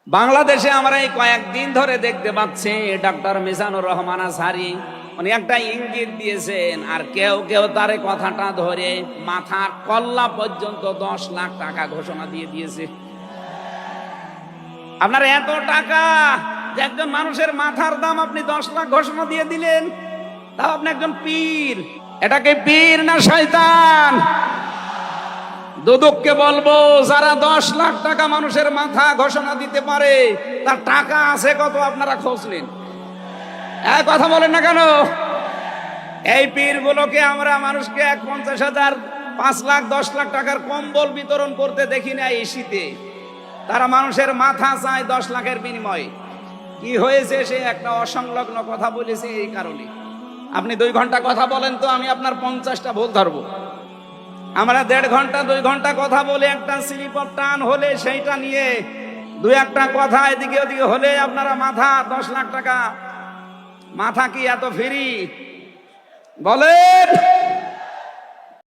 বাংলাদেশে আমরা এই কয়েকদিন ধরে দেখতে পাচ্ছি ডাক্তার মিজানুর রহমান আজহারী উনি একটা ইঙ্গিত দিয়েছেন, আর কেউ কেউ তার কথাটা ধরে মাথার কল্লা পর্যন্ত 10 লাখ টাকা ঘোষণা দিয়ে দিয়েছে। আপনার এত টাকা যে একজন মানুষের মাথার দাম আপনি 10 লাখ ঘোষণা দিয়ে দিলেন, তাও আপনি একজন পীর। এটাকে পীর না শয়তান? দুদককে বলবো, যারা 10 লাখ টাকা মানুষের মাথা ঘোষণা দিতে পারে তার টাকা আছে কত আপনারা খোঁজ নিন। এক কথা বলেন না কেন? এই পীরগুলোকে আমরা মানুষকে 50,000, 5 লাখ, 10 লাখ টাকার কম্বল বিতরণ করতে দেখি না এই শীতে। তারা মানুষের মাথা চায় 10 লাখের বিনিময়ে। কি হয়েছে? সে একটা অসংলগ্ন কথা বলেছে। এই কারণে আপনি 2 ঘন্টা কথা বলেন তো আমি আপনার 50টা ভুল ধরবো। আমরা 1.5 ঘন্টা 2 ঘন্টা কথা বলে একটা স্লিপ অফ টান হলে সেইটা নিয়ে 2-একটা কথা এদিকে ওদিকে হলে আপনারা মাথা 10 লাখ টাকা। মাথা কি এত ফ্রি? বলেন।